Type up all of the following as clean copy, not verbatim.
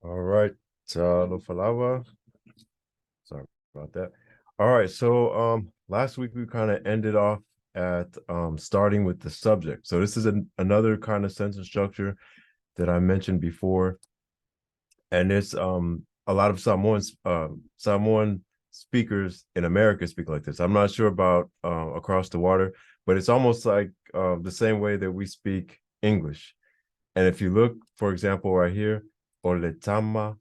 All right. Lo Falawa. Sorry about that. All right. So last week we kind of ended off at starting with the subject. So this is another kind of sentence structure that I mentioned before. And it's a lot of Samoan speakers in America speak like this. I'm not sure about across the water, but it's almost like the same way that we speak English. And if you look, for example, right here, Oletama,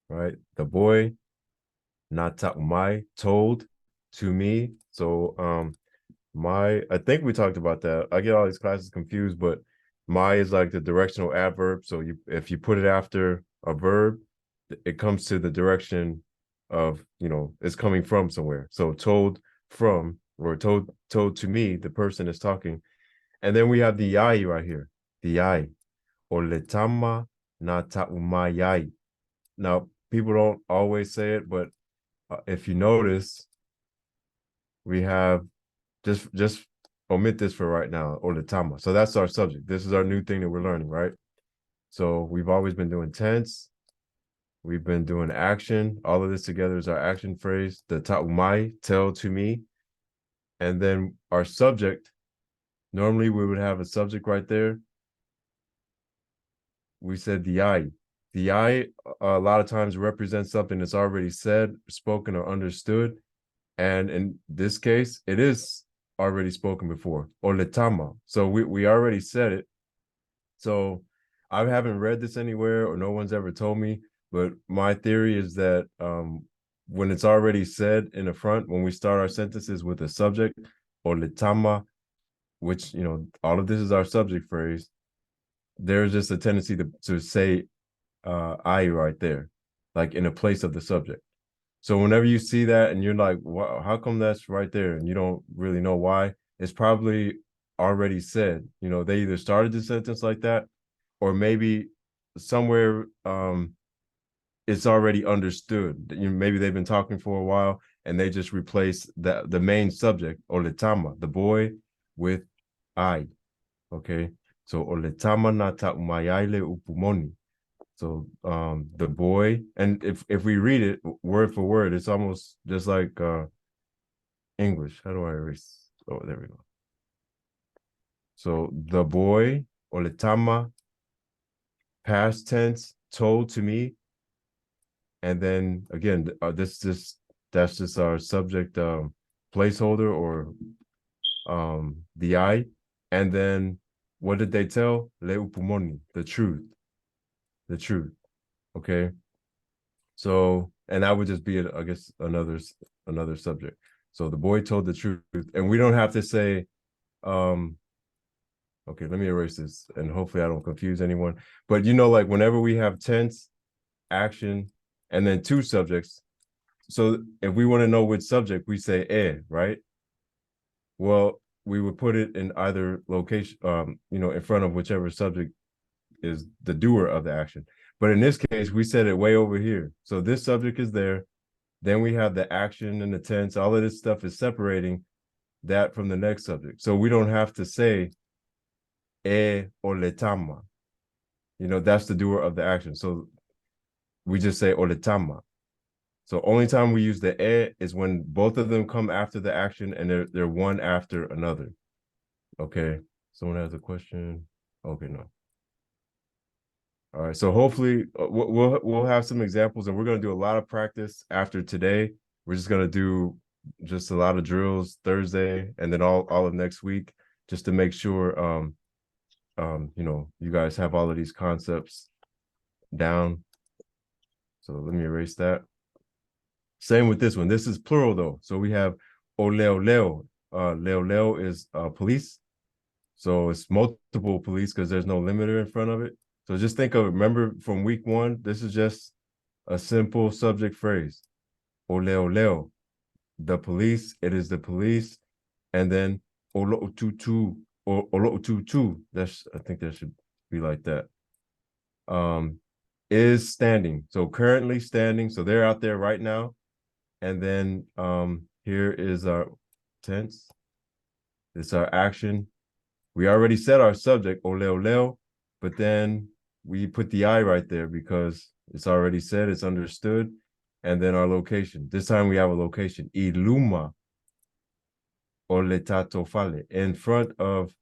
right? The boy, Nata umai, told to me. So I think we talked about that. I get all these classes confused, but my is like the directional adverb. So if you put it after a verb, it comes to the direction of, it's coming from somewhere. So told from, or told to me, the person is talking. And then we have the yai right here. The yai. Oletama nata umayai. Now, people don't always say it, but if you notice, we have just omit this for right now, oletama. So that's our subject. This is our new thing that we're learning, right? So we've always been doing tense. We've been doing action. All of this together is our action phrase. The taumai, tell to me. And then our subject, normally we would have a subject right there. We said the I. The I a lot of times represents something that's already said, spoken, or understood. And in this case, it is already spoken before, or letama. So we already said it. So I haven't read this anywhere, or no one's ever told me, but my theory is that when it's already said in the front, when we start our sentences with a subject, or letama, which, all of this is our subject phrase, there's just a tendency to say I right there, like in a place of the subject. So whenever you see that and you're like, wow, how come that's right there? And you don't really know why, it's probably already said. They either started the sentence like that, or maybe somewhere it's already understood. Maybe they've been talking for a while and they just replace the main subject, oletama, the boy, with I. Okay. So oletama nata umayaile upumoni. So the boy, and if we read it word for word, it's almost just like English. How do I erase? Oh, there we go. So the boy, oletama, past tense, told to me, and then again, that's just our subject placeholder, or the I, and then what did they tell? Le upumoni, the truth, the truth. Okay. So, and that would just be, I guess, another subject. So the boy told the truth, and we don't have to say, okay, let me erase this, and hopefully I don't confuse anyone. But like whenever we have tense, action, and then two subjects. So if we want to know which subject, we say right? Well, we would put it in either location, in front of whichever subject is the doer of the action. But in this case, we said it way over here. So this subject is there. Then we have the action and the tense. All of this stuff is separating that from the next subject. So we don't have to say or letama. That's the doer of the action. So we just say oletama. So only time we use the is when both of them come after the action and they're one after another. Okay. Someone has a question. Okay, no. All right. So hopefully we'll have some examples, and we're gonna do a lot of practice after today. We're just gonna do just a lot of drills Thursday and then all of next week, just to make sure you guys have all of these concepts down. So let me erase that. Same with this one. This is plural though. So we have oleo leo. Leo leo is police. So it's multiple police because there's no limiter in front of it. So just think of it. Remember from week one, this is just a simple subject phrase. Oleo leo. The police, it is the police. And then olo tutu or olo tutu. I think that should be like that. Is standing. So currently standing. So they're out there right now. And then here is our tense. It's our action. We already said our subject, oleo leo, but then we put the I right there because it's already said, it's understood. And then our location. This time we have a location. Iluma o letato fale, in front of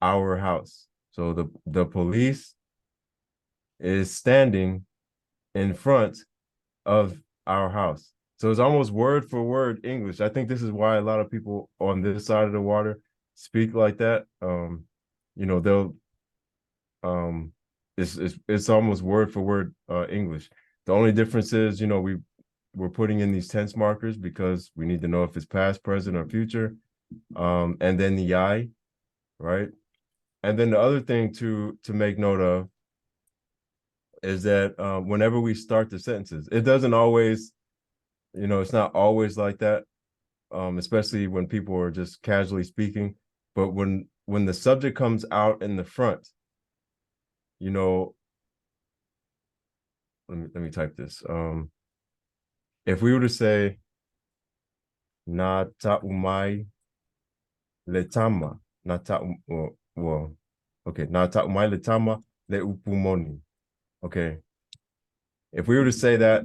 our house. So the police is standing in front of our house. So it's almost word for word English. I think this is why a lot of people on this side of the water speak like that. They'll it's almost word for word English. The only difference is, we're putting in these tense markers because we need to know if it's past, present, or future. And then the I, right? And then the other thing to make note of is that whenever we start the sentences, it doesn't always, it's not always like that, especially when people are just casually speaking. But when the subject comes out in the front, let me type this. If we were to say na umai letama, na well, okay, na umai letama le upumoni. Okay. If we were to say that,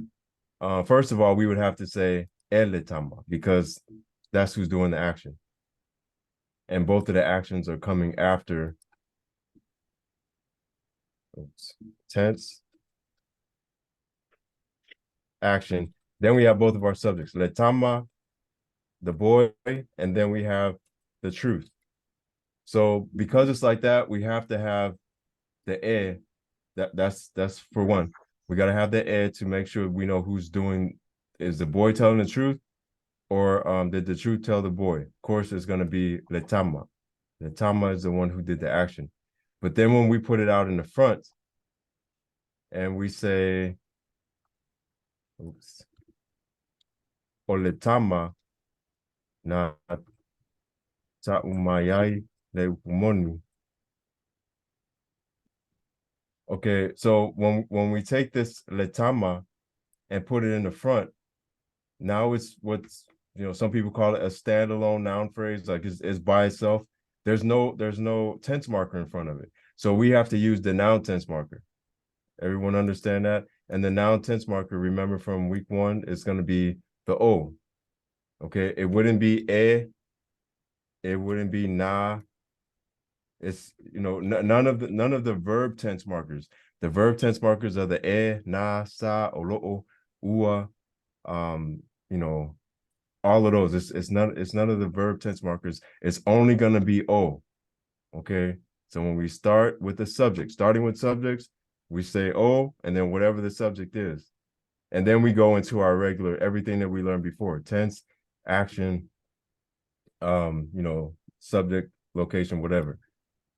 first of all, we would have to say el letama because that's who's doing the action. And both of the actions are coming after tense action. Then we have both of our subjects, letama, the boy, and then we have the truth. So because it's like that, we have to have the e. That's for one. We got to have the e to make sure we know who's doing. Is the boy telling the truth, or did the truth tell the boy? Of course, it's going to be letama. Letama is the one who did the action. But then when we put it out in the front, and we say, oops, oletama na taumayai le upumoni. Okay, so when we take this letama and put it in the front, now it's what's, some people call it a standalone noun phrase, like it's by itself. There's no tense marker in front of it. So we have to use the noun tense marker. Everyone understand that? And the noun tense marker, remember from week 1, is going to be the O. Okay, it wouldn't be e, it wouldn't be na. It's, none of the verb tense markers. The verb tense markers are the e, na, sa, olo'o, ua, all of those. It's none of the verb tense markers. It's only gonna be o. Okay. So when we start with the subject, starting with subjects, we say o, and then whatever the subject is. And then we go into our regular, everything that we learned before: tense, action, subject, location, whatever.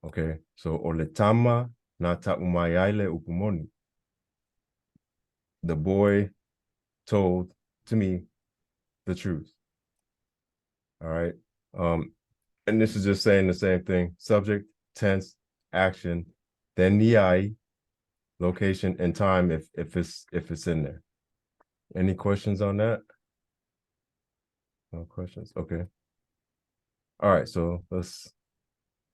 Okay, so oletama na taumayaile upumoni. The boy told to me the truth. All right. And this is just saying the same thing: subject, tense, action, then the I, location, and time if it's in there. Any questions on that? No questions. Okay. All right. So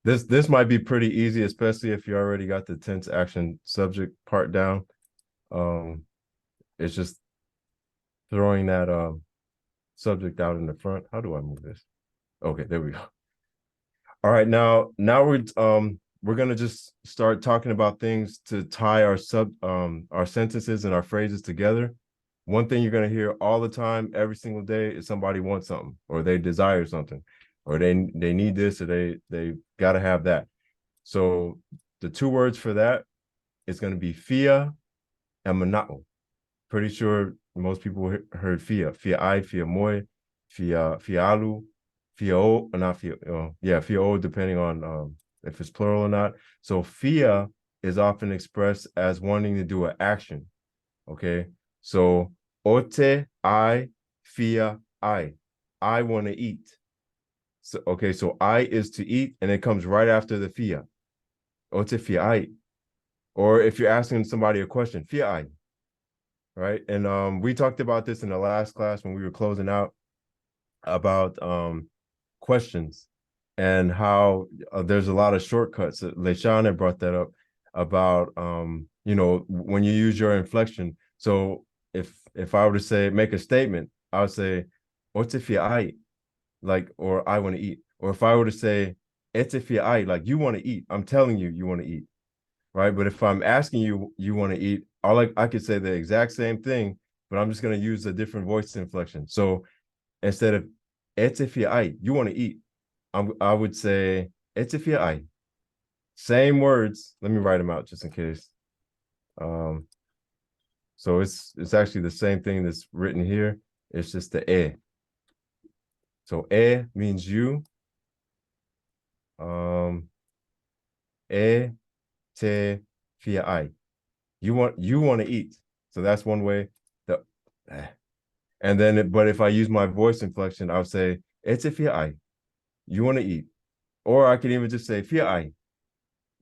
this might be pretty easy, especially if you already got the tense, action, subject part down. It's just throwing that subject out in the front. How do I move this? Okay, there we go. All right, now we're gonna just start talking about things to tie our sentences and our phrases together. One thing you're gonna hear all the time, every single day, is somebody wants something, or they desire something, or they need this, or they gotta have that. So the 2 words for that is gonna be fia and mana'o. Pretty sure most people heard fia I, fia moi, fia alu, fia o, or not fia, fia o, depending on if it's plural or not. So fia is often expressed as wanting to do an action. Okay, so ote I, fia I want to eat. So okay, so I is to eat, and it comes right after the fia. Ote fia I. Or if you're asking somebody a question, fia I. Right, and we talked about this in the last class when we were closing out about questions and how there's a lot of shortcuts. Leshana brought that up about when you use your inflection. So if I were to say, make a statement, I would say, "What's if you I?" Like, or I want to eat. Or if I were to say, "It's if you I," like, you want to eat. I'm telling you, you want to eat, right? But if I'm asking you, you want to eat, I could say the exact same thing, but I'm just going to use a different voice inflection. So instead of "It's if you I," you want to eat, I would say, "It's if you I." Same words. Let me write them out just in case. So it's actually the same thing that's written here. It's just the "e." So "e" means you. "E te fia I." You want to eat. So that's one way. The and then, but if I use my voice inflection, I'll say, "It's a fia I." You want to eat. Or I can even just say "fia I,"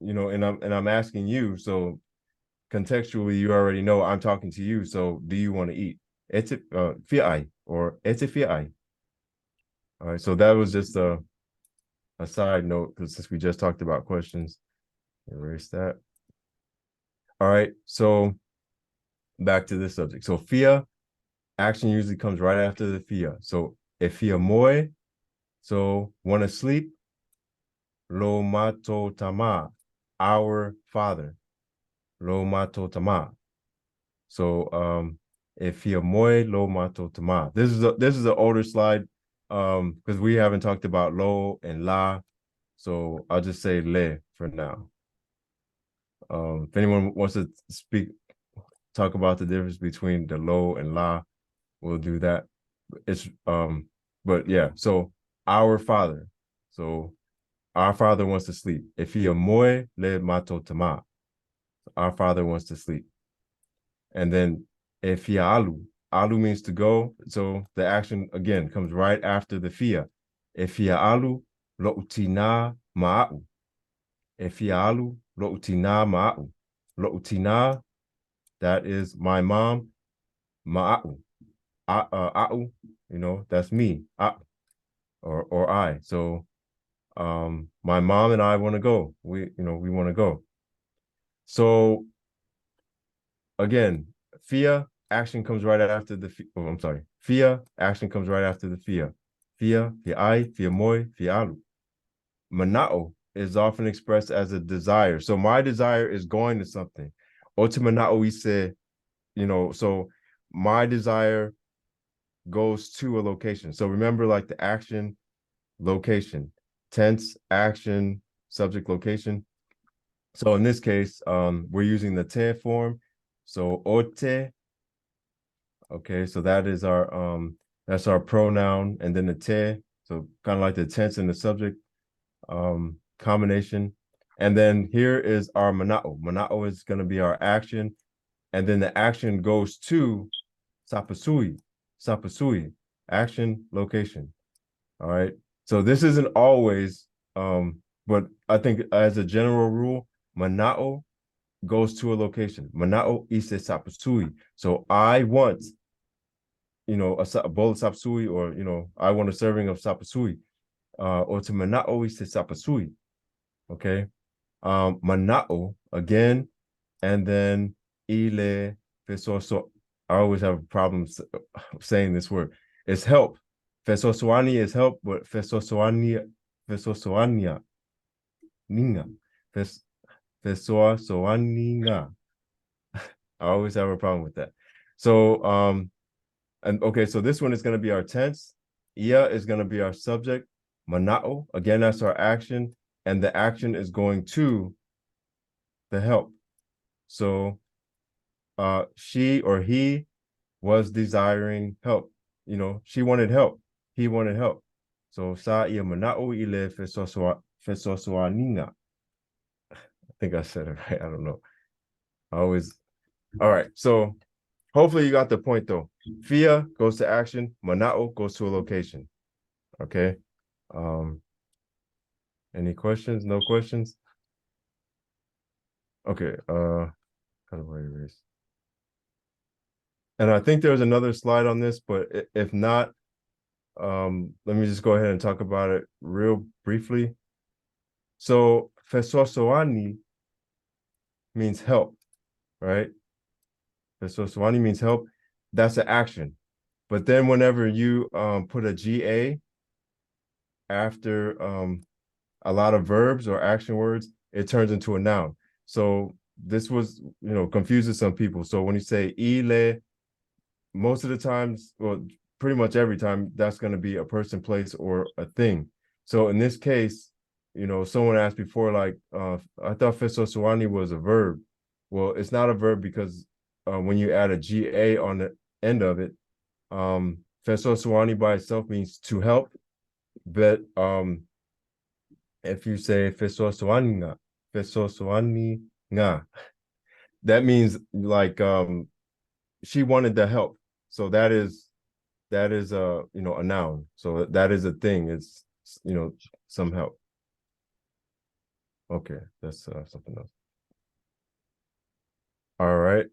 and I'm asking you. So contextually, you already know I'm talking to you. So do you want to eat? "It's a fia I," or "It's a fia I." All right. So that was just a side note, because since we just talked about questions, erase that. All right. So back to this subject. So fia, action usually comes right after the fia. So if fia moe, so want to sleep, lo mato tama, our father, lo mato tama. So if fia moe, lo mato tama. This is an older slide, because we haven't talked about lo and la. So I'll just say le for now. If anyone wants to talk about the difference between the lo and la, we'll do that. But yeah, so our father. So our father wants to sleep. If he amoy le mato tama, our father wants to sleep. And then if he alu means to go. So the action again comes right after the fia. If he alu lo utina ma'u. If he alu lo utina ma'u. Lo utina, that is my mom. Ma'u. A'u, that's me. Or I. So my mom and I want to go. We want to go. So again, fia, action comes right after the I'm sorry. Fia, action comes right after the fia. Fia, I, fia moi, fia alu. Mana'o is often expressed as a desire. So my desire is going to something. Ote mana'o, we say, so my desire goes to a location. So remember, like, the action, location, tense, action, subject, location. So in this case, we're using the te form. So ote, okay, so that's our pronoun, and then the te, so kind of like the tense and the subject combination. And then here is our mana'o. Mana'o is going to be our action, and then the action goes to sapasui. Sapasui, action, location. All right. So this isn't always, but I think as a general rule, mana'o goes to a location. Mana'o ise sapasui. So I want, a bowl of sapasui, or, I want a serving of sapasui. Or to mana'o ise sapasui. Okay. Mana'o again, and then ile feso. So I always have problems saying this word. It's help. Fesosoani is help, but fesosoania ninga. Fesosoaninga. I always have a problem with that. So and okay, so this one is going to be our tense. Ia is going to be our subject. Mana'o, again, that's our action, and the action is going to the help. So she or he was desiring help. She wanted help. He wanted help. So sa ia mana'o ile fesosoaninga. I think I said it right. I don't know. All right. So hopefully you got the point though. Fia goes to action. Mana'o goes to a location. Okay. Any questions? No questions? Okay. How do I erase? And I think there's another slide on this, but if not, let me just go ahead and talk about it real briefly. So fesosoani means help. right? Fesoswani means help. That's an action. But then whenever you put a GA after a lot of verbs or action words, it turns into a noun. So this was, confuses some people. So when you say ile, most of the times, well, pretty much every time, that's going to be a person, place, or a thing. So in this case, someone asked before, like, I thought fesoswani was a verb. Well, it's not a verb because when you add a GA on the end of it, fesoswani by itself means to help. But if you say fesoswani nga, that means like she wanted the help. So that is a noun. So that is a thing. It's some help. Okay, that's something else. All right.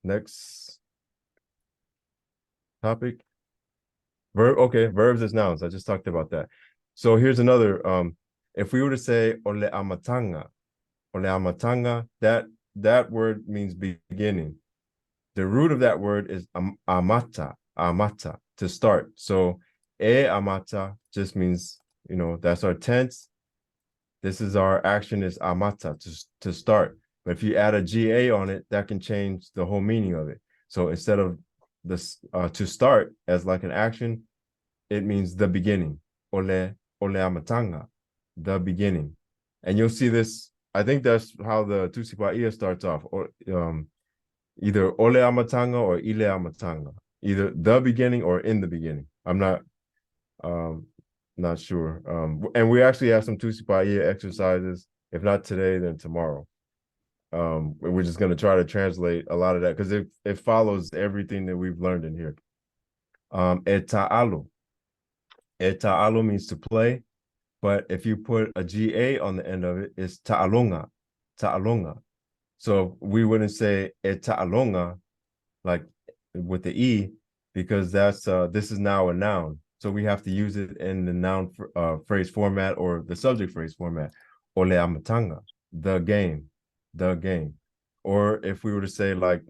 Next topic. Okay, verbs is nouns. I just talked about that. So here's another. If we were to say ole amatanga, that word means beginning. The root of that word is amata, to start. So amata just means, that's our tense. This is our action is amata, to start. But if you add a GA on it, that can change the whole meaning of it. So instead of this to start as like an action, it means the beginning. Ole amatanga, the beginning. And you'll see this. I think that's how the Tusipaia starts off, or either ole amatanga or ile amatanga, either the beginning or in the beginning. I'm not sure. And we actually have some Tusipaia exercises. If not today, then tomorrow. We're just going to try to translate a lot of that because it follows everything that we've learned in here. Eta'alu. Eta'alu means to play, but if you put a GA on the end of it, it's ta'alonga. Ta'alonga. So we wouldn't say eta'alonga like with the E because this is now a noun. So we have to use it in the noun phrase format or the subject phrase format. Ole amatanga, the game. Or if we were to say like,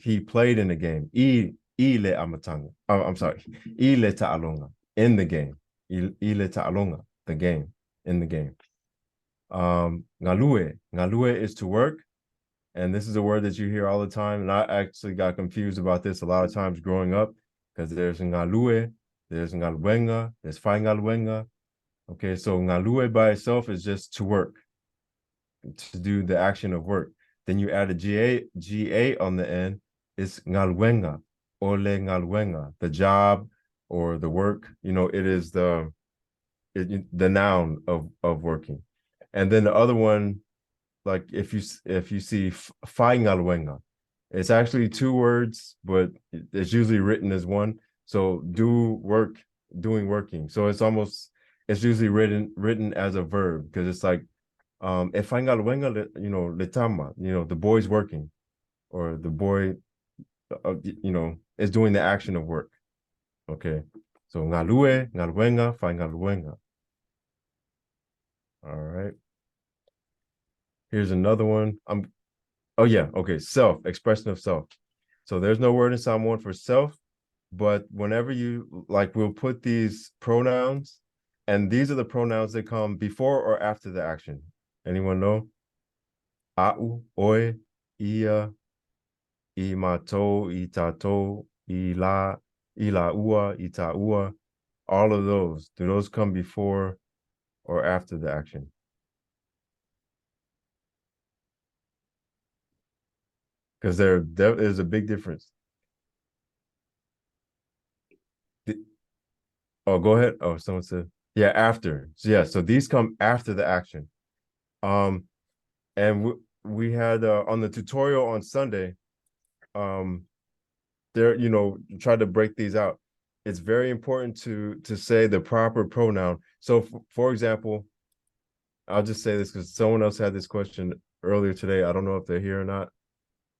he played in the game. Ile amatanga. Oh, I'm sorry. Ile ta'alonga, in the game. Ile ta'alonga, the game, in the game. Ngalue is to work. And this is a word that you hear all the time. And I actually got confused about this a lot of times growing up because there's ngalue, there's ngalwenga, there's fai ngalwenga. Okay, so ngalue by itself is just to work, to do the action of work. Then you add a GA on the end, it's ngalwenga, ole ngalwenga, the job or the work. It is the noun of working. And then the other one, like if you see fai ngalwenga, it's actually two words, but it's usually written as one. So doing working. So it's usually written as a verb because it's like if I ngalwenga, letama, the boy's working, or the boy, is doing the action of work. Okay, so ngalue, ngalwenga, fai ngalwenga. All right. Here's another one. Oh yeah, okay. Self, expression of self. So there's no word in Samoan for self, but whenever you like, we'll put these pronouns, and these are the pronouns that come before or after the action. Anyone know? A'u, oi, ia, I mato, I tato, I ua, I ta'ua. All of those. Do those come before or after the action? Because there is a big difference. Oh, go ahead. Oh, someone said, yeah, after. So yeah, so these come after the action. And we had on the tutorial on Sunday, there, try to break these out. It's very important to say the proper pronoun. So for example, I'll just say this because someone else had this question earlier today. I don't know if they're here or not,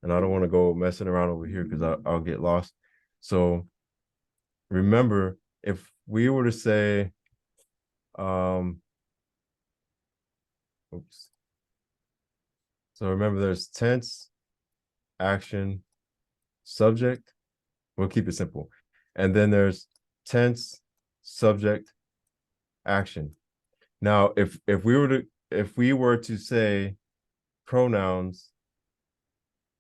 and I don't want to go messing around over here because I'll get lost. So remember, if we were to say, oops. So remember, there's tense, action, subject. We'll keep it simple. And then there's tense, subject, action. Now, if we were to say pronouns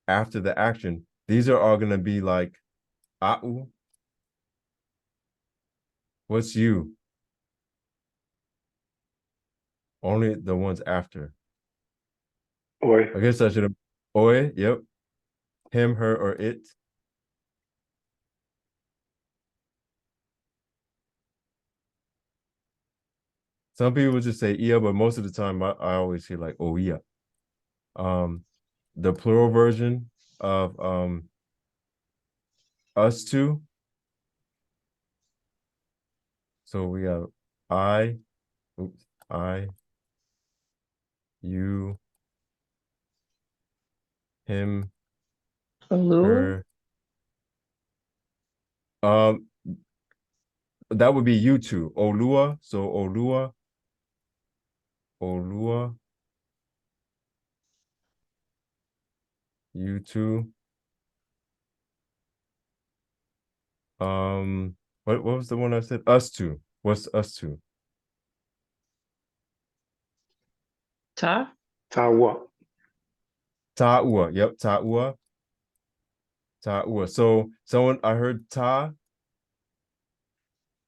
after the action, these are all gonna be like a'u. What's you? Only the ones after. Oi. I guess I should have oi, yep. Him, her, or it. Some people just say ia, but most of the time I always hear like oh yeah. The plural version of us two. So we have I, oops, I, you, him, Alu? her. That would be you two. Olua. So Olua, Olua, you two. What was the one I said? Us two. What's us two? Ta? Tawa. Ta'ua. Yep, ta'ua. Ta'ua. So someone I heard ta,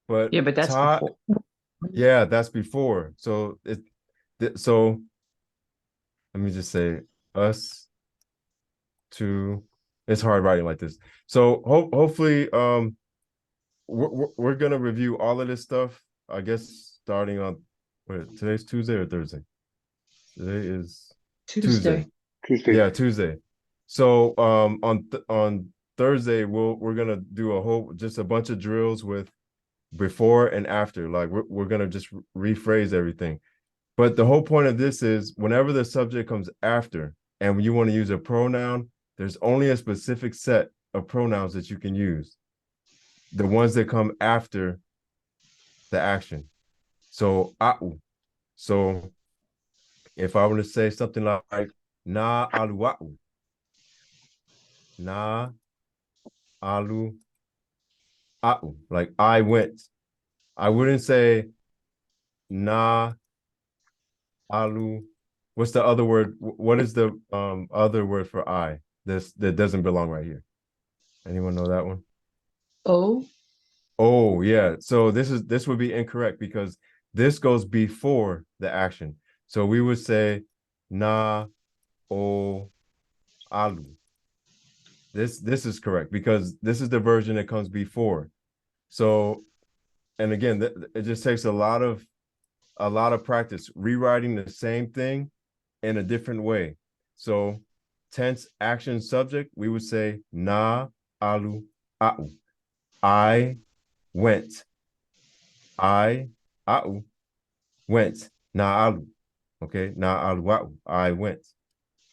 but Yeah, but that's ta, before. yeah, that's before. So so let me just say us two. It's hard writing like this. So hopefully we're gonna review all of this stuff, I guess, starting on today's Tuesday or Thursday? Today is Tuesday. Tuesday. Yeah, Tuesday. So on Thursday we're gonna do a bunch of drills with before and after. Like we're gonna just rephrase everything. But the whole point of this is whenever the subject comes after and you want to use a pronoun, there's only a specific set of pronouns that you can use. The ones that come after the action. So a'u. So if I were to say something like na alu'a'u, na alu'a'u, like I went. I wouldn't say na alu. What's the other word? What is the other word for I? This that doesn't belong right here. Anyone know that one? Oh, Oh yeah. So this would be incorrect because this goes before the action. So we would say na o alu. This is correct because this is the version that comes before. So, and again, it just takes a lot of practice rewriting the same thing in a different way. So, tense action subject, we would say na alu au. I went. I au went. Na alu. Okay, na alu au. I went.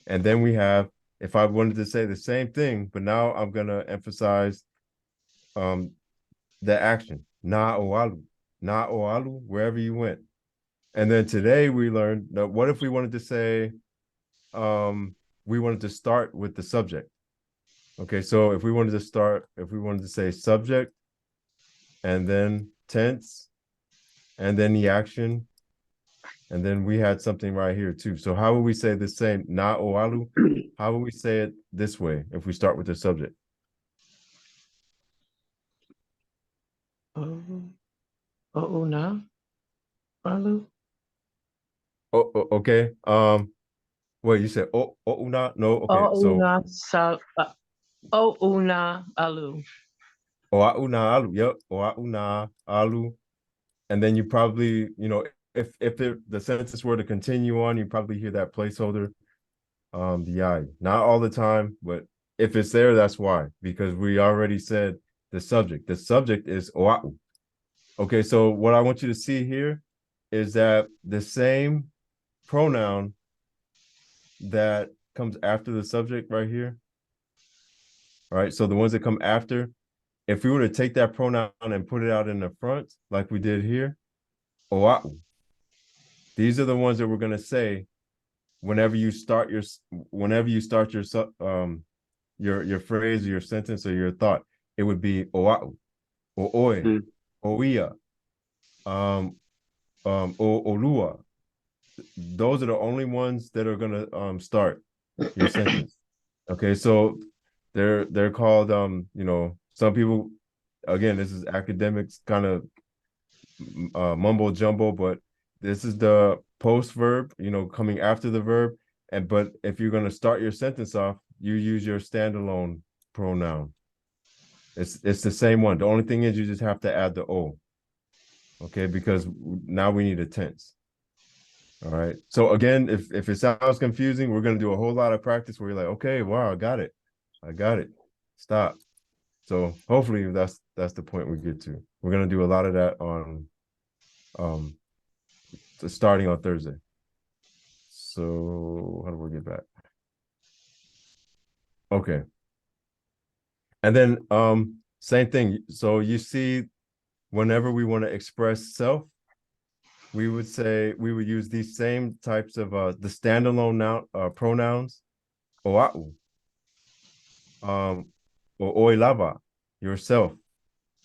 And then we have, if I wanted to say the same thing, but now I'm gonna emphasize um the action. Na oalu. Na oalu, wherever you went. And then today we learned that what if we wanted to say we wanted to start with the subject. Okay, so if we wanted to say subject and then tense and then the action, and then we had something right here too. So how would we say the same na oalu? How would we say it this way if we start with the subject? oh, na? Alu? Okay. Wait, you said una? No, okay. Oh, So una oh, una alu. oa una alu. Yep. Oa una alu. And then you probably, if the sentence were to continue on, you probably hear that placeholder, the I. Not all the time, but if it's there, that's why, because we already said the subject. The subject is oa'u. Okay, so what I want you to see here is that the same pronoun that comes after the subject right here. All right, so the ones that come after, if we were to take that pronoun and put it out in the front, like we did here, oa'u. These are the ones that we're gonna say whenever you start your your phrase, your sentence, or your thought, it would be oa'u, o oe, Mm. oia, o olua. Those are the only ones that are gonna start your sentence. Okay, so they're called some people, again, this is academics kind of mumbo jumbo, but this is the post verb, coming after the verb. But if you're going to start your sentence off, you use your standalone pronoun. It's the same one. The only thing is you just have to add the o. Okay, because now we need a tense. All right. So again, if it sounds confusing, we're going to do a whole lot of practice where you're like, okay, wow, I got it. Stop. So hopefully that's the point we get to. We're going to do a lot of that on starting on Thursday. So how do we get back? Okay. And then same thing. So you see, whenever we want to express self, we would use these same types of the standalone noun pronouns, oa'u, or oi lava, yourself,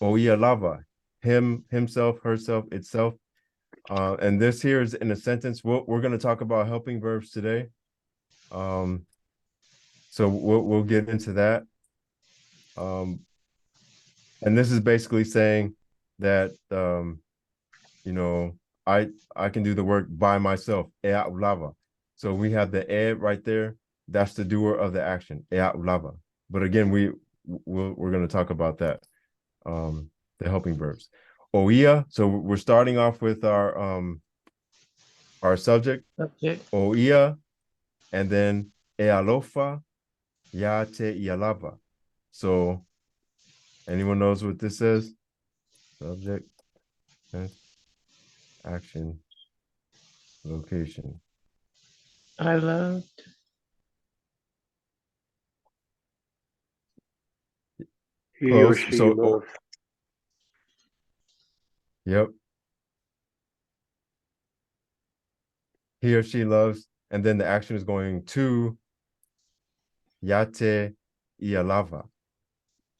oia lava, him, himself, herself, itself. And this here is in a sentence. We're going to talk about helping verbs today. So we'll get into that. And this is basically saying that I can do the work by myself. Ea ulava. So we have the e right there. That's the doer of the action. Ea ulava. But again, we're going to talk about that. The helping verbs. Oia. So we're starting off with our subject. Subject. Oia, and then ealofa, ya te ialava. So anyone knows what this is? Subject, action, location. I loved. He or Close. she So, loves. yep. He or she loves, and then the action is going to yate ialava.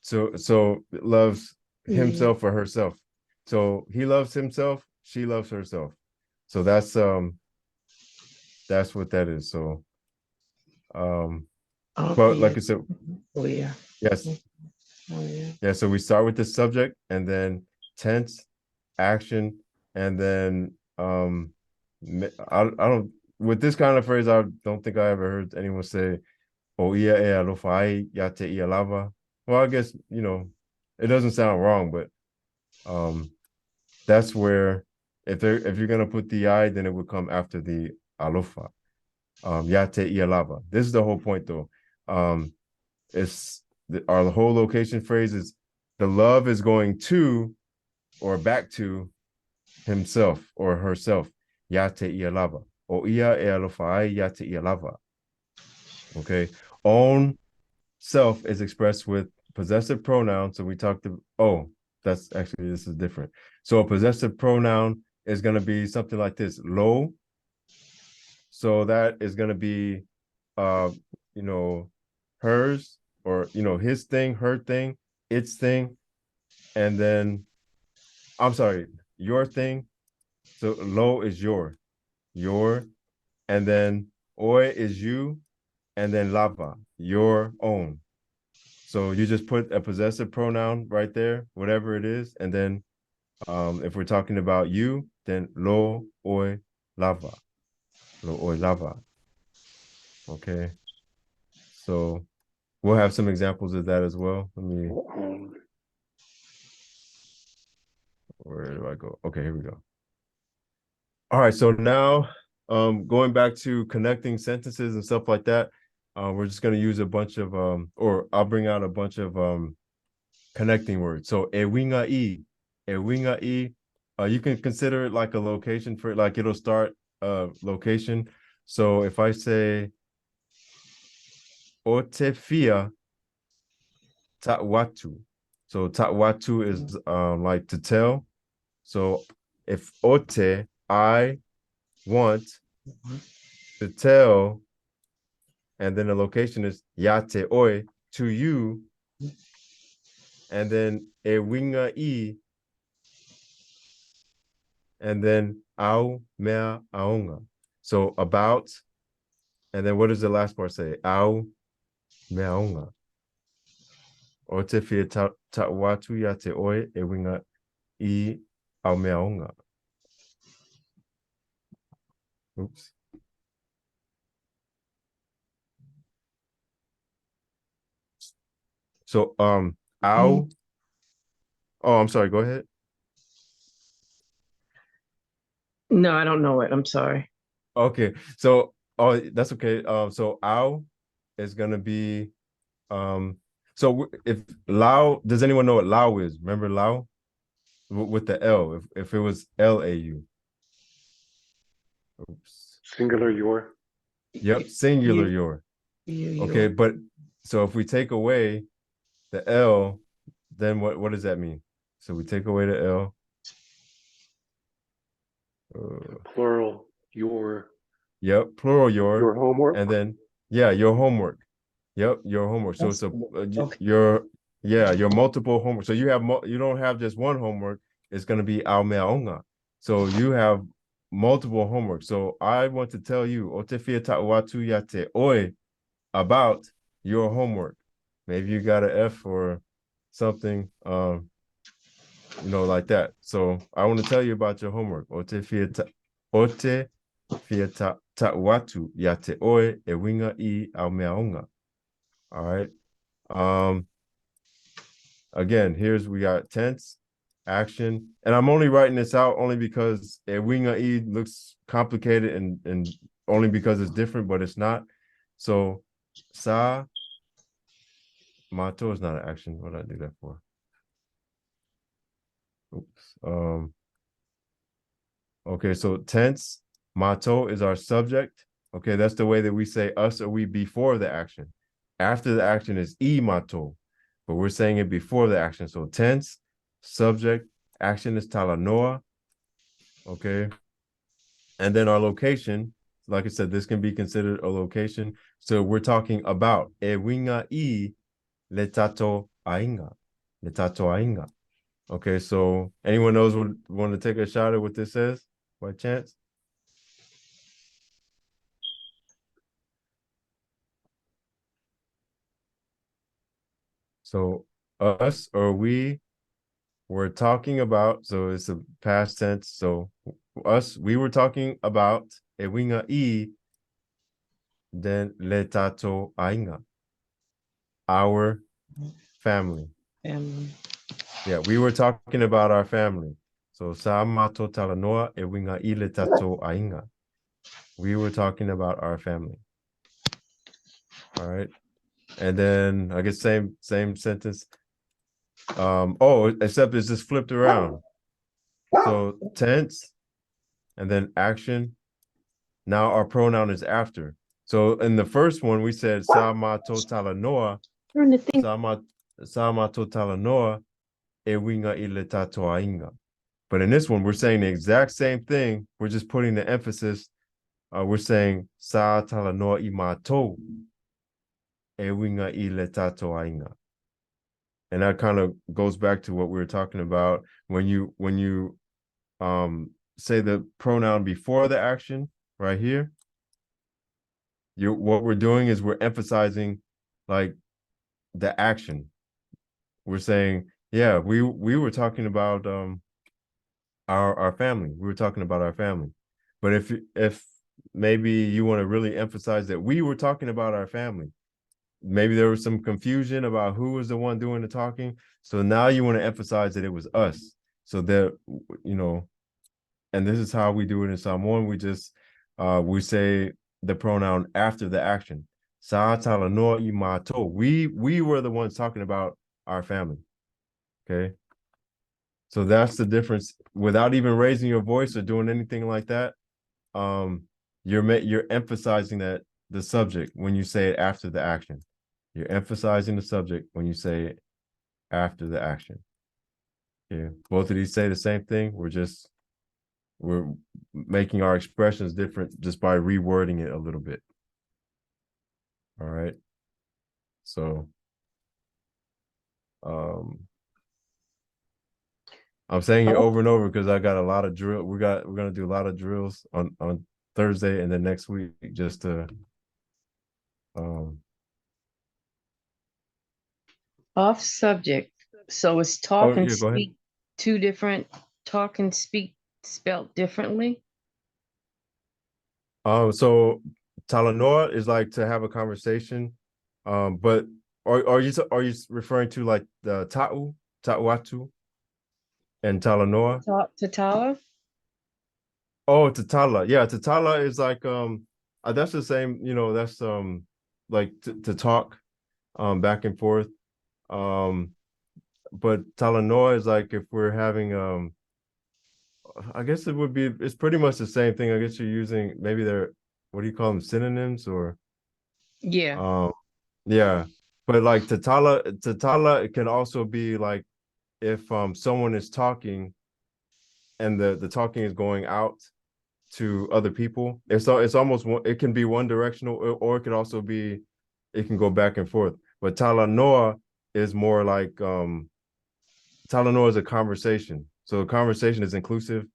So loves himself or herself. So he loves himself, she loves herself. So that's what that is. So but like I said, Oh yeah. yes. Oh yeah. Yeah, so we start with the subject and then tense, action, and then I don't, with this kind of phrase, I don't think I ever heard anyone say "O ia e alofai yate ia lava." Well, I guess it doesn't sound wrong, but that's where if you're gonna put the I, then it would come after the alofa. Yate ia lava. This is the whole point, though. It's our whole location phrase is the love is going to or back to himself or herself. Yate ia lava. O ia e alofai yate ia lava. Okay. Own self is expressed with possessive pronoun. So we talked this is different. So a possessive pronoun is going to be something like this, lo. So that is going to be hers, or his thing, her thing, its thing, and then I'm sorry, your thing. So lo is your, and then oi is you, and then lava, your own. So you just put a possessive pronoun right there, whatever it is, and then if we're talking about you, then lo oi lava, lo oi lava. Okay, so we'll have some examples of that as well. Where do I go? Okay, here we go. All right, so now going back to connecting sentences and stuff like that, we're just going to use a bunch of or I'll bring out a bunch of connecting words. So ewinga i, you can consider it like a location for like it'll start location. So if I say otefia ta'watu, so ta'watu is like to tell. So if ote, I want to tell, and then the location is yate oi, to you, and then ewinga I, and then au mea aonga. So about, and then what does the last part say? Au mea aonga. O te fia ta watu ya te oe ewinga I au mea aonga. Oops. So au. Oh, I'm sorry. Go ahead. No, I don't know it. I'm sorry. Okay. So oh, that's okay. So au is gonna be so if Lao, does anyone know what Lao is? Remember Lao with the L? If it was LAU. Oops. Singular your. Yep, singular You, your. you, Okay, your. but so if we take away the L, then what does that mean? So we take away the L. Plural your. Yep, plural Your homework. and then yeah, your homework. Yep, your homework. So it's a Okay. your multiple homework. So you have you don't have just one homework. It's going to be ao mea onga. So you have multiple homework. So I want to tell you o te fia ta'uatu ya te oe about your homework. Maybe you got an F or something, like that. So I want to tell you about your homework. O te fia ta'uatu ya te oe e winga I ao mea onga. All right. Again, we got tense, action, and I'm only writing this out only because winga E looks complicated and only because it's different, but it's not. So sa mato is not an action. What did I do that for? Oops. Okay, so tense, mato is our subject. Okay, that's the way that we say us or we before the action. After the action is I mato, but we're saying it before the action. So tense, subject, action is talanoa. Okay. And then our location, like I said, this can be considered a location. So we're talking about e winga I letato ainga. Letato ainga. Okay, so anyone knows would want to take a shot at what this says by chance? So us or we were talking about, so it's a past tense. So us, we were talking about ewinga I, then letato ainga, our family. Family. Yeah, we were talking about our family. So sa mato talanoa ewinga I letato ainga. We were talking about our family. All right. And then I guess same sentence. Except it's just flipped around. So tense and then action. Now our pronoun is after. So in the first one, we said sa mato talanoa, Turn the thing. sa mato talanoa ewinga I letato ainga. But in this one, we're saying the exact same thing. We're just putting the emphasis. We're saying sa talanoa I mato ewinga I letato ainga. And that kind of goes back to what we were talking about when you say the pronoun before the action right here. What we're doing is we're emphasizing like the action. We're saying, yeah, we were talking about our family. We were talking about our family. But if maybe you want to really emphasize that we were talking about our family, maybe there was some confusion about who was the one doing the talking. So now you want to emphasize that it was us. So that and this is how we do it in Samoan. We say the pronoun after the action. Sa talanoa I mato. We were the ones talking about our family. Okay. So that's the difference. Without even raising your voice or doing anything like that, you're emphasizing that the subject when you say it after the action. You're emphasizing the subject when you say it after the action. Yeah, both of these say the same thing. We're making our expressions different just by rewording it a little bit. All right. So I'm saying it Oh. over and over because I got a lot of drill. We're gonna do a lot of drills on Thursday and then next week just to um Off subject. So it's oh talk and yeah, go ahead. speak, two different talk and speak spelt differently. So Talanoa is like to have a conversation. But are you referring to like the Ta'uatu and Talanoa? Talk to Tala. Oh, Tatala. Yeah, Tatala is like that's the same, that's like to talk back and forth. Um but Talanoa is like if we're having I guess it's pretty much the same thing. I guess you're using maybe they're what do you call them, synonyms or Yeah. um yeah. But like Tatala can also be like if someone is talking and the talking is going out to other people. It's almost it can be one directional or it could also be it can go back and forth. But Talanoa is more like Talanoa is a conversation. So a conversation is inclusive.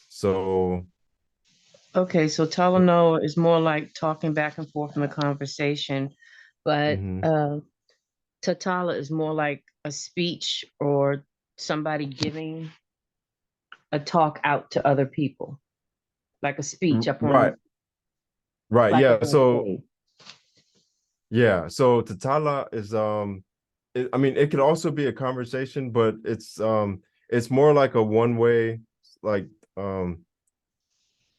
So Okay, so Talanoa is more like talking back and forth in a conversation, but mhm. Tatala is more like a speech or somebody giving a talk out to other people, like a speech up on Right, right. like up Yeah. on So stage. yeah. So Tatala is I mean it could also be a conversation, but it's more like a one way like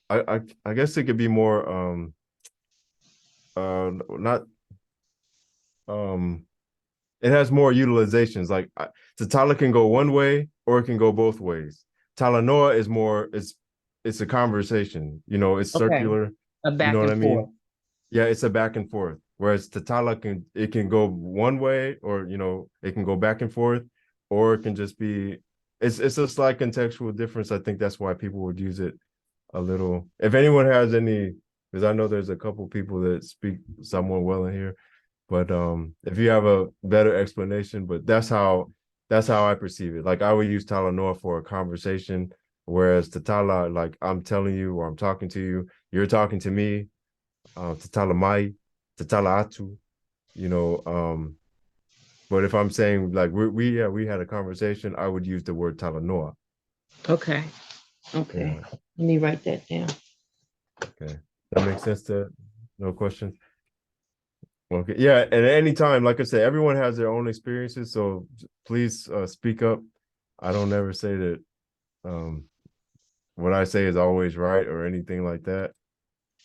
I guess it could be more not um it has more utilizations. Like Tatala can go one way or it can go both ways. Talanoa is more it's a conversation, it's Okay, circular, a you know back what I and forth. mean? Yeah, it's a back and forth. Whereas Tatala can go one way or it can go back and forth, or it can just be it's a slight contextual difference. I think that's why people would use it a little. If anyone has any, because I know there's a couple people that speak somewhat well in here, but if you have a better explanation, but that's how I perceive it. Like I would use Talanoa for a conversation, whereas Tatala, like I'm telling you or I'm talking to you, you're talking to me, Tatala mai, Tatala atu, you know. But if I'm saying like we had a conversation, I would use the word Talanoa. Okay, okay. Yeah. Let me write that down. Okay. That makes sense to no question. Okay. Yeah. And at any time, like I said, everyone has their own experiences. So please speak up. I don't ever say that um, what I say is always right or anything like that.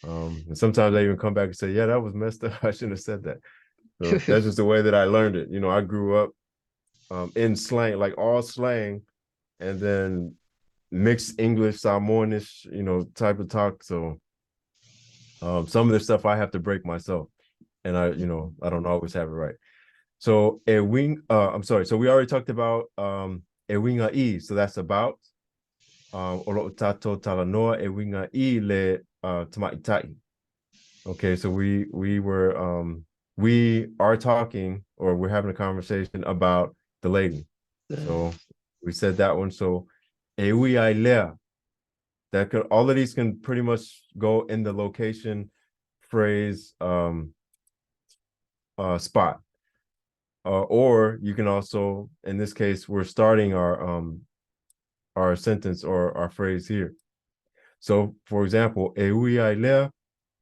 And sometimes I even come back and say, yeah, that was messed up. I shouldn't have said that. So that's just the way that I learned it. I grew up in slang, like all slang, and then mixed English, Samoanish, type of talk. So some of the stuff I have to break myself. And I don't always have it right. So I'm sorry. So we already talked about ewinga e. So that's about olo tato talanoa ewinga e le tamaitai. Okay, so we are talking or we're having a conversation about the lady. So we said that one. So ewi lea. That could all of these can pretty much go in the location phrase spot. Or you can also, in this case, we're starting our sentence or our phrase here. So, for example, lea,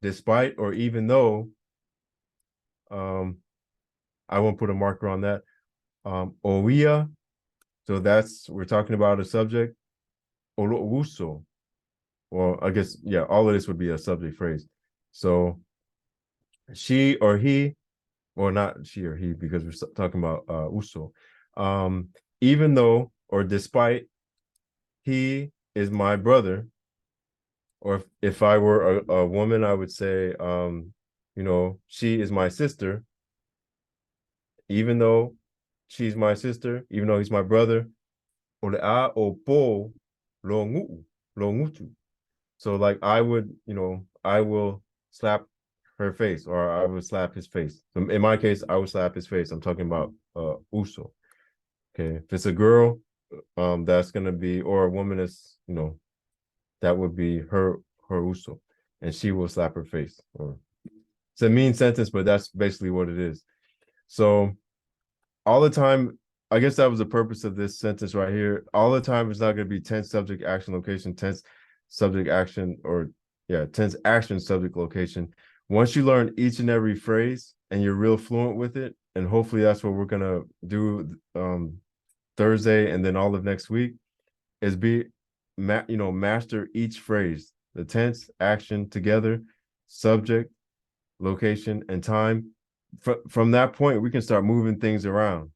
despite or even though, I won't put a marker on that. Oia, so we're talking about a subject. Olo well, I guess yeah, all of this would be a subject phrase. So she or he, or not she or he, because we're talking about uso. Even though or despite he is my brother, or if I were a woman, I would say, she is my sister, even though she's my sister, even though he's my brother. Ole o po lo ngutu. So like I will slap her face or I will slap his face. So in my case, I would slap his face. I'm talking about uso. Okay. If it's a girl, that's gonna be, or a woman is, that would be her uso, and she will slap her face. Or it's a mean sentence, but that's basically what it is. So all the time, I guess that was the purpose of this sentence right here. All the time it's not going to be tense, subject, action, location, tense, subject, action, or tense, action, subject, location. Once you learn each and every phrase and you're real fluent with it, and hopefully that's what we're gonna do Thursday and then all of next week, is master each phrase, the tense, action together, subject, location, and time. From that point, we can start moving things around,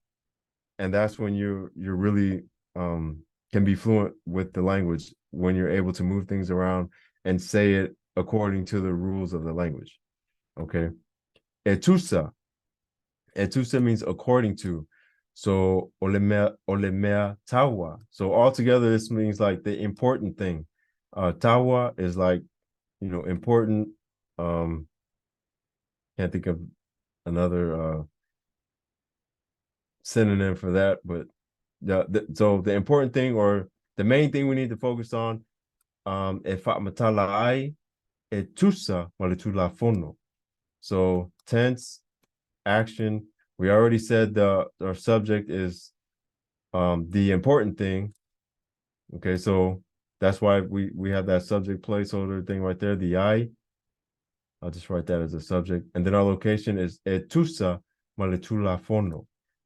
and that's when you're really can be fluent with the language, when you're able to move things around and say it according to the rules of the language. Okay. Etusa means according to. So olemea tawa. So altogether, this means like the important thing. Tawa is like, important. Can't think of another synonym for that, but so the important thing, or the main thing we need to focus on, e whaamatala ai e tusa maletula fono. So tense, action. We already said our subject is the important thing. Okay, so that's why we have that subject placeholder thing right there, the I. I'll just write that as a subject. And then our location is etusa maletulafono.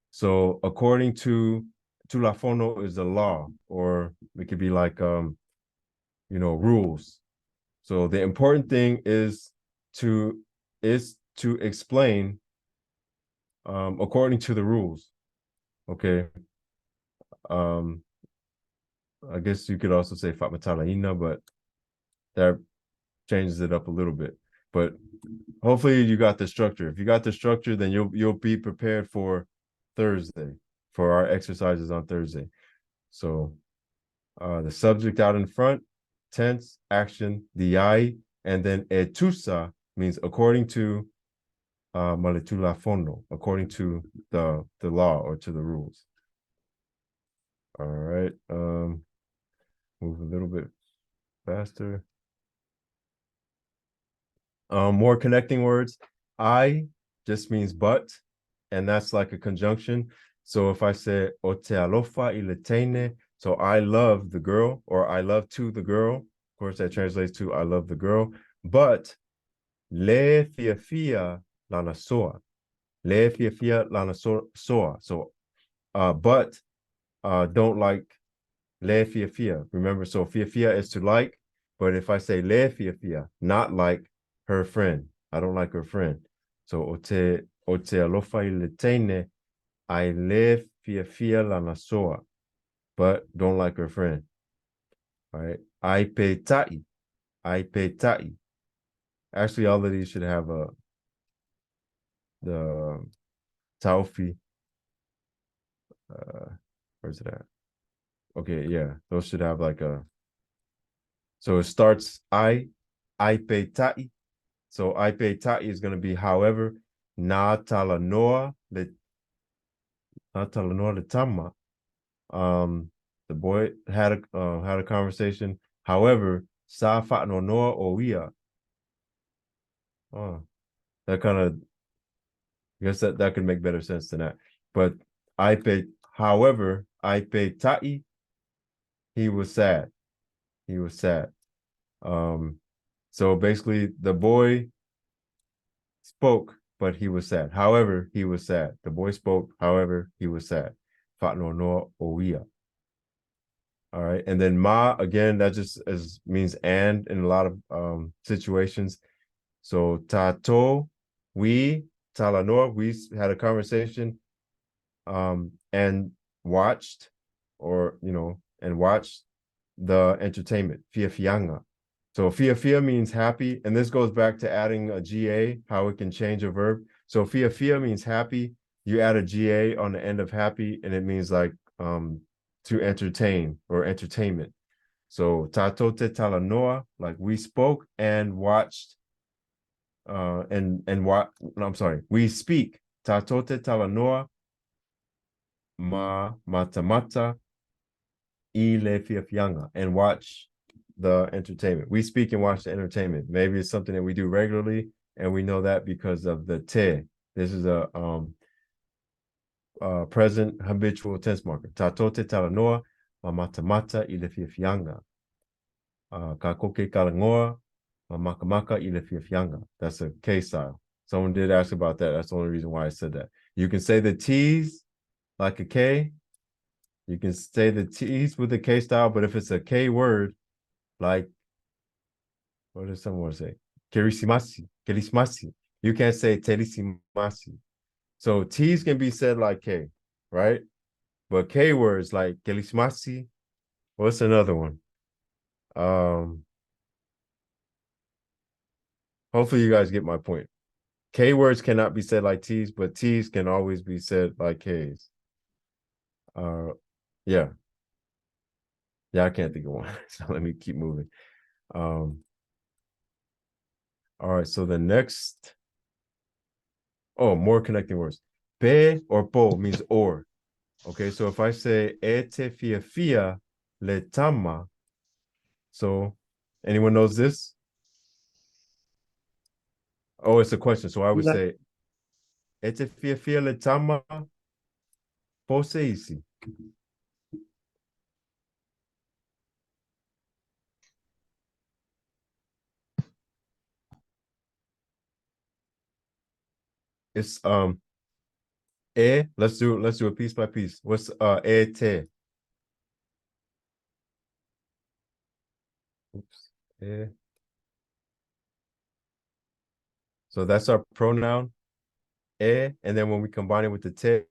So according to tulafono is the law, or it could be like rules. So the important thing is to explain according to the rules. Okay. I guess you could also say Fatmatalaina, but that changes it up a little bit. But hopefully you got the structure. If you got the structure, then you'll be prepared for Thursday, for our exercises on Thursday. So the subject out in front, tense, action, the I, and then etusa means according to maletula fondo, according to the law or to the rules. All right. Move a little bit faster. More connecting words. I just means but, and that's like a conjunction. So if I say o te alofa I le teine, so I love the girl, or I love to the girl. Of course, that translates to I love the girl. But le fia fia lana soa. Le fia fia lana soa. So but don't like le fia fia. Remember, so fia fia is to like, but if I say le fia fia, not like her friend, I don't like her friend. So o te alofa I le teine, I le fia fia lana soa, but don't like her friend. All right. I pe tai. I pe tai. Actually, all of these should have the taufi. Where's it at? Okay, yeah, those should have like a. So it starts I pe tai. So I pe tai is going to be however, na talanoa le tama. The boy had a conversation. However, sa fa no noa o ia. Oh, that kind of, I guess that could make better sense than that. But however, I pay Tai, he was sad. He was sad. So basically the boy spoke, but he was sad. However, he was sad. The boy spoke, however, he was sad. Fa no no o ia. All right. And then ma, again, that just means and in a lot of situations. So tato, we, talanoa, we had a conversation and watched, and watched the entertainment, fiafianga. So fiafia means happy, and this goes back to adding a GA, how it can change a verb. So fiafia means happy. You add a GA on the end of happy, and it means like to entertain or entertainment. So tatote talanoa, like we spoke and watched, and what I'm sorry, we speak. Tatote talanoa ma mata mata ile fiafianga, and watch the entertainment. We speak and watch the entertainment. Maybe it's something that we do regularly, and we know that because of the te. This is a present habitual tense marker. Tatote talanoa, mamatamata ile fiafianga. Kakoke kalangoa, mamakamaka ile fiafianga. That's a K style. Someone did ask about that. That's the only reason why I said that. You can say the T's like a K. You can say the T's with the K style, but if it's a K word, like, what does someone say? Kerisimasi, kerismasi. You can't say terisimasi. So T's can be said like K, right? But K words like kerismasi. What's another one? Hopefully you guys get my point. K words cannot be said like T's, but T's can always be said like K's. Yeah. Yeah, I can't think of one. So let me keep moving. All right, so the next, more connecting words. Pe or po means or. Okay, so if I say ete fia fia le tama, so anyone knows this? Oh, it's a question. So I would say ete fia fia le tama po se isi. It's let's do it piece by piece. What's ete? Oops. So that's our pronoun, and then when we combine it with the te,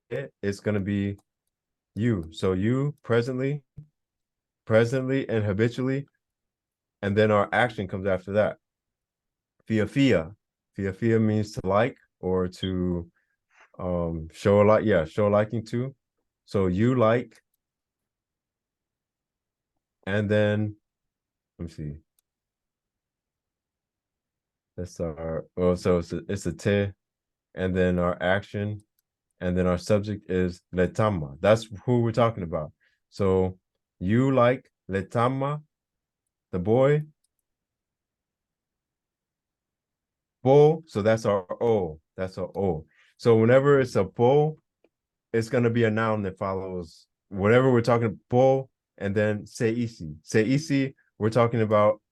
it's going to be you. So you presently, and habitually, and then our action comes after that. Fia fia. Fia fia means to like or to show a like, show a liking to. So you like, and then let me see. That's our so it's a te, and then our action, and then our subject is letama. That's who we're talking about. So you like letama, the boy. Bo, so that's our O. That's our O. So whenever it's a bo, it's gonna be a noun that follows whatever we're talking bo, and then seisi. Seisi, we're talking about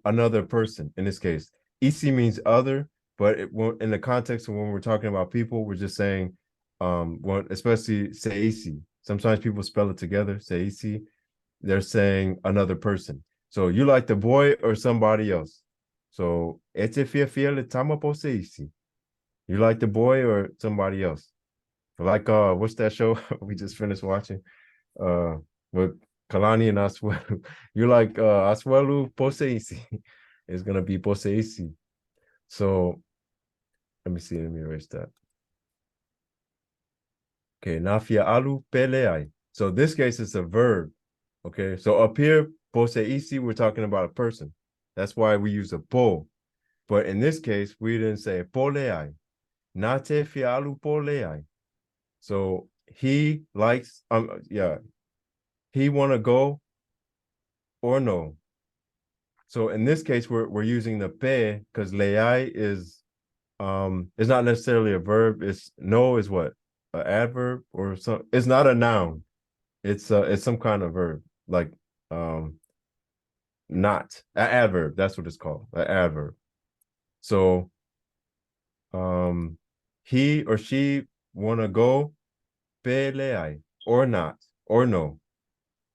another person in this case. Isi means other, but in the context of when we're talking about people, we're just saying especially seisi. Sometimes people spell it together, seisi. They're saying another person. So you like the boy or somebody else. So ete fia fia le tama po seisi. You like the boy or somebody else. Like what's that show we just finished watching? With Kalani and Asuelu. You like Asuelu Poseisi. It's gonna be Poseisi. So let me see, let me erase that. Okay, Nafia alu peleai. So this case it's a verb. Okay, so up here, Poseisi, we're talking about a person. That's why we use a po. But in this case, we didn't say poleai. Nate fialu poleai. So he likes, he want to go or no. So in this case, we're using the pe because leai is it's not necessarily a verb. It's no is what? An adverb or some, it's not a noun. It's some kind of verb, like not an adverb. That's what it's called, an adverb. So he or she want to go pe leai or not or no.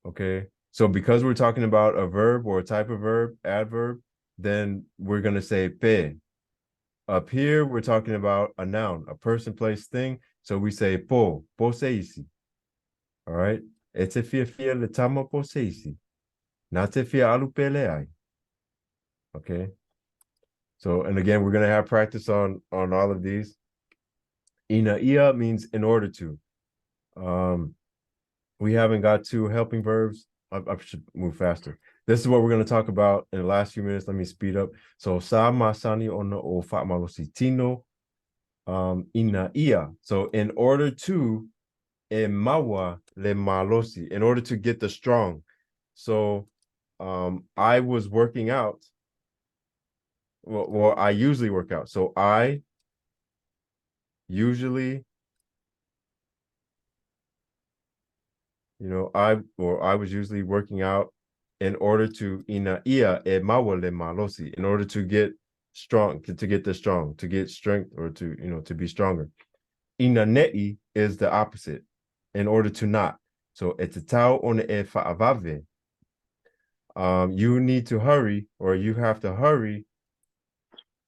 Okay, so because we're talking about a verb or a type of verb, adverb, then we're going to say pe. Up here, we're talking about a noun, a person, place, thing. So we say po seisi. All right. Ete fia fia le tama po seisi. Nate fia alu pe leai. Okay. So, and again, we're going to have practice on all of these. Ina ia means in order to. We haven't got to helping verbs. I should move faster. This is what we're going to talk about in the last few minutes. Let me speed up. So sa masani ono o fatmalositino ina ia. So in order to, e mawa le malosi, in order to get the strong. So I was working out. Well, I usually work out. So I usually, I was usually working out in order to ina ia e mawa le malosi, in order to get strong, to get the strong, to get strength, or to be stronger. Ina ne'i is the opposite, in order to not. So etatao ona e fa'avave. You need to hurry, or you have to hurry.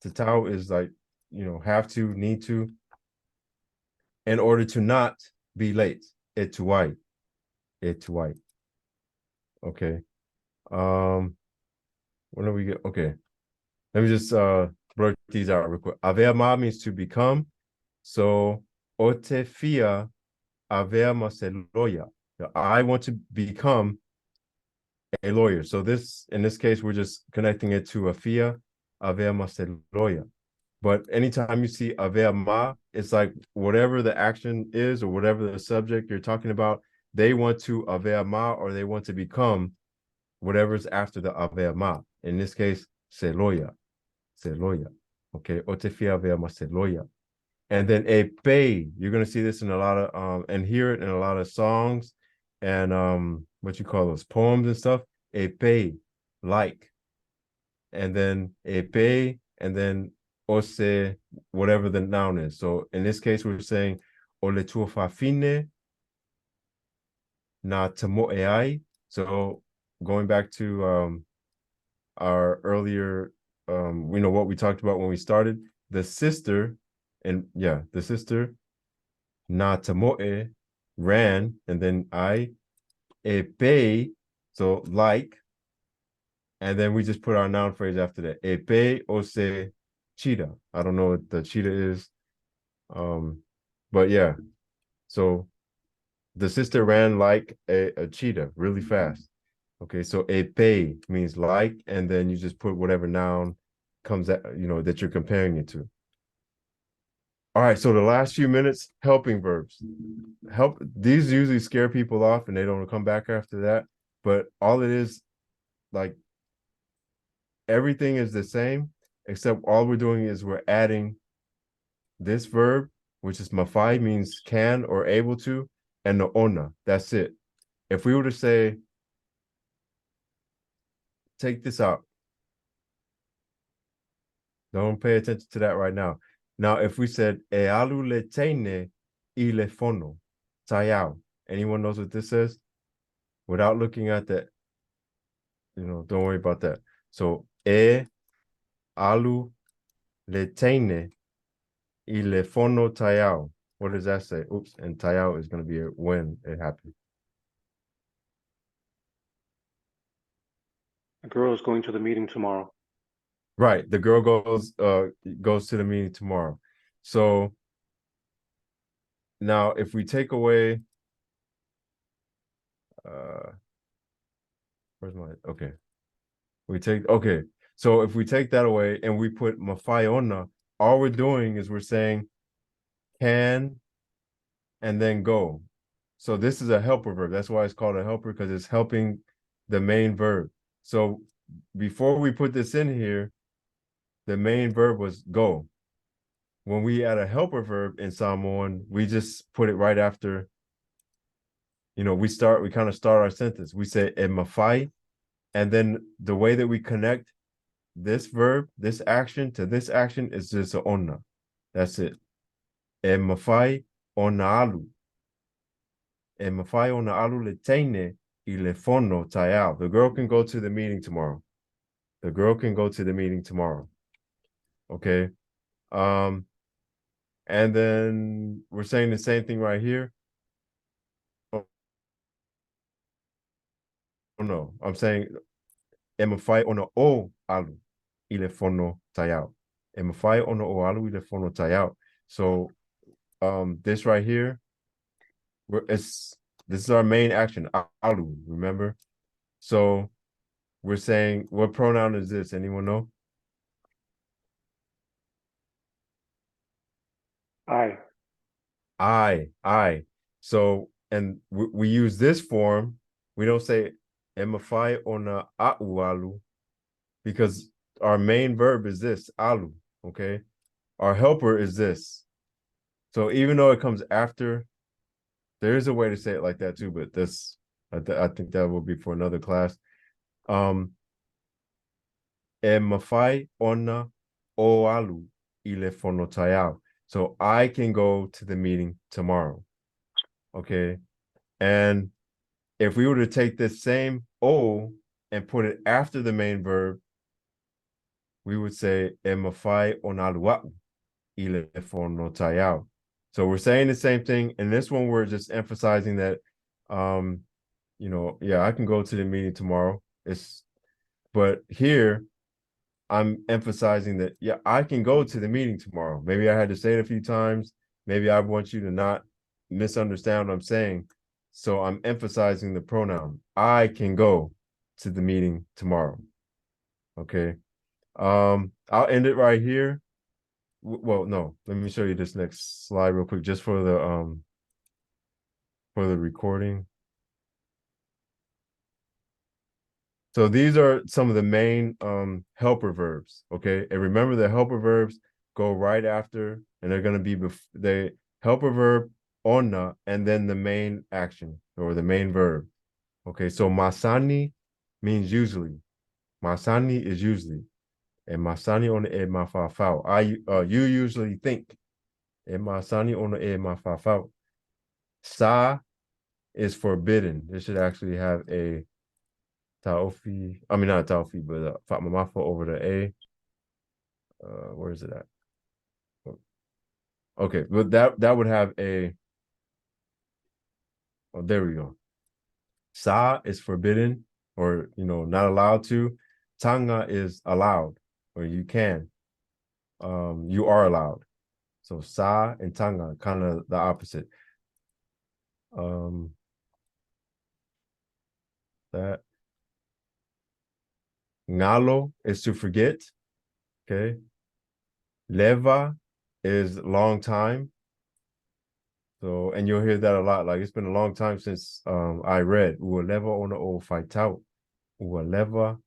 Tatao is like, have to, need to, in order to not be late. Etuai. Etuai. Okay. When do we get? Okay. Let me just work these out real quick. Aveama means to become. So otefia aveama se lawyer. I want to become a lawyer. So in this case, we're just connecting it to afia aveama se lawyer. But anytime you see aveama, it's like whatever the action is or whatever the subject you're talking about, they want to aveama, or they want to become whatever's after the aveama. In this case, se loya. Okay, otefia aveama se loya. And then a pay, you're gonna see this in a lot of and hear it in a lot of songs and what you call those, poems and stuff. A pay, like. And then a pay, and then ose, whatever the noun is. So in this case, we're saying ole tua fa fine na tamo ai. So going back to our earlier, what we talked about when we started, the sister, the sister na tamoe ran, and then I e pe, so like, and then we just put our noun phrase after that. E pe ose cheetah. I don't know what the cheetah is, but yeah. So the sister ran like a cheetah, really fast. Okay, so e pe means like, and then you just put whatever noun comes at, that you're comparing it to. All right, so the last few minutes, helping verbs. These usually scare people off and they don't come back after that. But all it is, like, everything is the same, except all we're doing is we're adding this verb, which is mafai, means can or able to, and the ona. That's it. If we were to say, take this out, don't pay attention to that right now. Now, if we said e alu le teine I le fono, tayao. Anyone knows what this says? Without looking at that, don't worry about that. So e alu le teine I le fono tayao. What does that say? Oops, and tayao is going to be when it happened. The girl is going to the meeting tomorrow. Right. The girl goes to the meeting tomorrow. So now if we take away where's my okay. So if we take that away and we put mafaiona, all we're doing is we're saying can and then go. So this is a helper verb. That's why it's called a helper, because it's helping the main verb. So before we put this in here, the main verb was go. When we add a helper verb in Samoan, we just put it right after, we kind of start our sentence. We say e mafai, and then the way that we connect this verb, this action to this action is just a ona. That's it. E mafai ona alu. E mafai ona alu le teine I le fono tayao. The girl can go to the meeting tomorrow. The girl can go to the meeting tomorrow. Okay. And then we're saying the same thing right here. Oh no, I'm saying e mafai ona o alu I le fono tayao. E mafai ona o alu I le fono tayao. So this right here, this is our main action, alu, remember? So we're saying, what pronoun is this? Anyone know? I. I. So, and we use this form. We don't say e mawhai ona a'u alu, because our main verb is this, alu, okay? Our helper is this. So even though it comes after, there is a way to say it like that too, but this, I think that will be for another class. E mawhai ona o alu ile fonotaiao. So I can go to the meeting tomorrow, okay? And if we were to take this same o and put it after the main verb, we would say e mawhai ona alua'u ile fonotaiao. So we're saying the same thing. And this one, we're just emphasizing that, yeah, I can go to the meeting tomorrow. But here I'm emphasizing that, yeah, I can go to the meeting tomorrow. Maybe I had to say it a few times. Maybe I want you to not misunderstand what I'm saying. So I'm emphasizing the pronoun. I can go to the meeting tomorrow. Okay. I'll end it right here. Well, no, let me show you this next slide real quick, just for the recording. So these are some of the main helper verbs, okay? And remember, the helper verbs go right after, and they're going to be the helper verb onna, and then the main action or the main verb. Okay, so masani means usually. Masani is usually. And masani ona e mawhawhau. You usually think. E masani ona e mawhawhau. Sa is forbidden. This should actually have a Taufi, I mean not Taufi, but Fatmamafa over the A. Where is it at? Okay, but that would have a. Oh, there we go. Sa is forbidden, or not allowed to. Tanga is allowed, or you can. You are allowed. So sa and tanga, kind of the opposite. That ngalo is to forget. Okay. Leva is long time. So, and you'll hear that a lot. Like, it's been a long time since I read Ua leva ona o faitau. Ua leva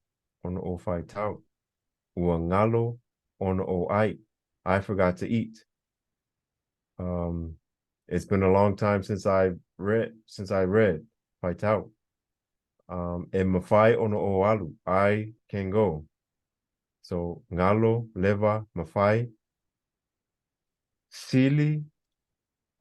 ona o faitau. Ua ngalo ona o ai. I forgot to eat. It's been a long time since I read faitau. E mawhai ona o alu. I can go. So ngalo, leva, mawhai. Sili.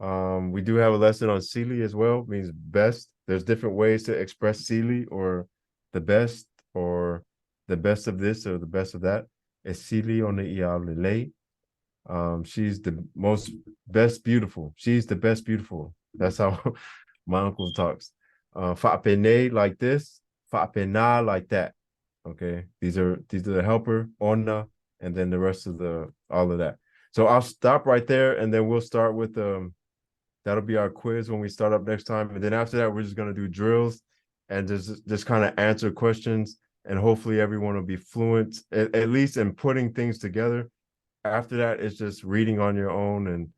We do have a lesson on Sili as well, means best. There's different ways to express Sili, or the best, or the best of this, or the best of that. It's Sili on the Ialele. She's the best beautiful. She's the best beautiful. That's how my uncle talks. Fa'apene like this, fa'apena like that. Okay, these are the helper, onna, and then the rest of all of that. So I'll stop right there, and then we'll start with that'll be our quiz when we start up next time. And then after that, we're just going to do drills and just kind of answer questions. And hopefully everyone will be fluent, at least in putting things together. After that, it's just reading on your own, and,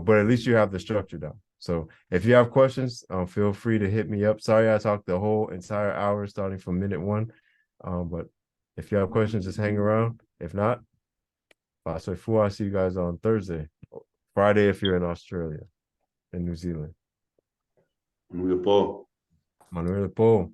but at least you have the structure down. So if you have questions, feel free to hit me up. Sorry, I talked the whole entire hour starting from minute 1. But if you have questions, just hang around. If not, I'll see you guys on Thursday, Friday if you're in Australia. In New Zealand. Manuel Paul. Manuel Paul.